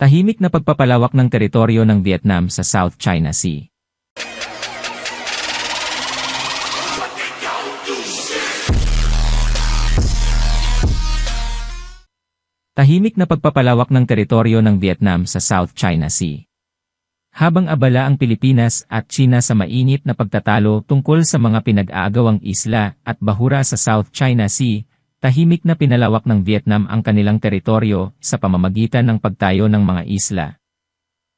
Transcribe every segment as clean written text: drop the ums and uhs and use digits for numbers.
Tahimik na pagpapalawak ng teritoryo ng Vietnam sa South China Sea. Tahimik na pagpapalawak ng teritoryo ng Vietnam sa South China Sea. Habang abala ang Pilipinas at China sa mainit na pagtatalo tungkol sa mga pinag-aagawang isla at bahura sa South China Sea, tahimik na pinalawak ng Vietnam ang kanilang teritoryo sa pamamagitan ng pagtayo ng mga isla.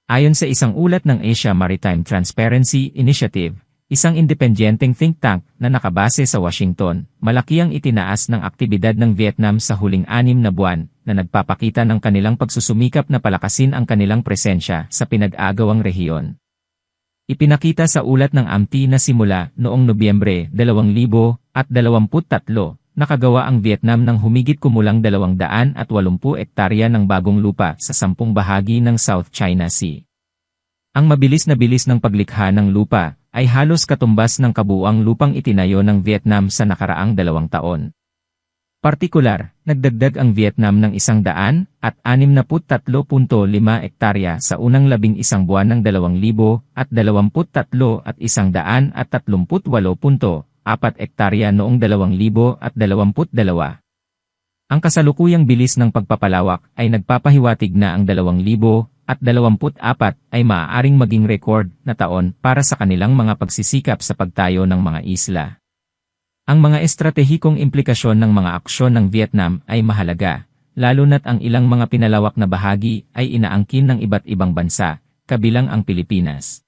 Ayon sa isang ulat ng Asia Maritime Transparency Initiative, isang independenteng think tank na nakabase sa Washington, malaki ang itinaas ng aktibidad ng Vietnam sa huling 6 na buwan, na nagpapakita ng kanilang pagsusumikap na palakasin ang kanilang presensya sa pinag-aagawang rehiyon. Ipinakita sa ulat ng AMT na simula noong Nobyembre 2023, nakagawa ang Vietnam ng humigit kumulang 280 ektarya ng bagong lupa sa 10 bahagi ng South China Sea. Ang mabilis na bilis ng paglikha ng lupa ay halos katumbas ng kabuuang lupang itinayo ng Vietnam sa nakaraang 2 taon. Partikular, nagdagdag ang Vietnam ng 163.5 ektarya sa unang 11 buwan ng 2023 at 138.4 ektarya noong 2022. Ang kasalukuyang bilis ng pagpapalawak ay nagpapahiwatig na ang 2024 ay maaaring maging record na taon para sa kanilang mga pagsisikap sa pagtayo ng mga isla. Ang mga estratehikong implikasyon ng mga aksyon ng Vietnam ay mahalaga, lalo na't ang ilang mga pinalawak na bahagi ay inaangkin ng iba't ibang bansa, kabilang ang Pilipinas.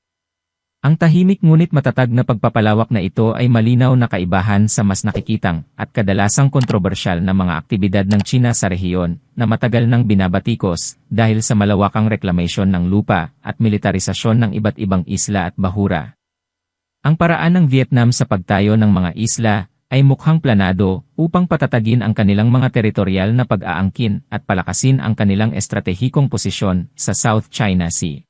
Ang tahimik ngunit matatag na pagpapalawak na ito ay malinaw na kaibahan sa mas nakikitang at kadalasang kontrobersyal na mga aktibidad ng China sa rehiyon na matagal nang binabatikos dahil sa malawakang reklamasyon ng lupa at militarisasyon ng iba't ibang isla at bahura. Ang paraan ng Vietnam sa pagtayo ng mga isla ay mukhang planado upang patatagin ang kanilang mga teritorial na pag-aangkin at palakasin ang kanilang estratehikong posisyon sa South China Sea.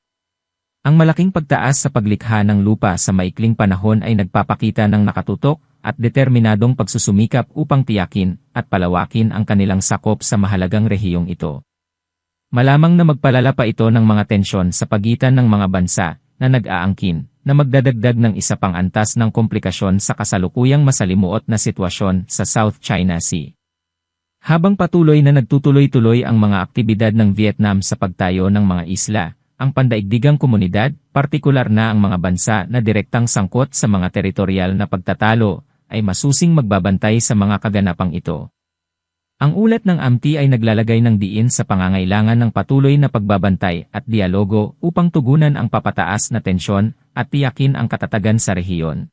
Ang malaking pagtaas sa paglikha ng lupa sa maikling panahon ay nagpapakita ng nakatutok at determinadong pagsusumikap upang tiyakin at palawakin ang kanilang sakop sa mahalagang rehiyong ito. Malamang na magpalala pa ito ng mga tensyon sa pagitan ng mga bansa na nag-aangkin, na magdadagdag ng isa pang antas ng komplikasyon sa kasalukuyang masalimuot na sitwasyon sa South China Sea. Habang patuloy na nagtutuloy-tuloy ang mga aktibidad ng Vietnam sa pagtayo ng mga isla, ang pandaigdigang komunidad, partikular na ang mga bansa na direktang sangkot sa mga teritorial na pagtatalo, ay masusing magbabantay sa mga kaganapang ito. Ang ulat ng AMT ay naglalagay ng diin sa pangangailangan ng patuloy na pagbabantay at dialogo upang tugunan ang papataas na tensyon at tiyakin ang katatagan sa rehiyon.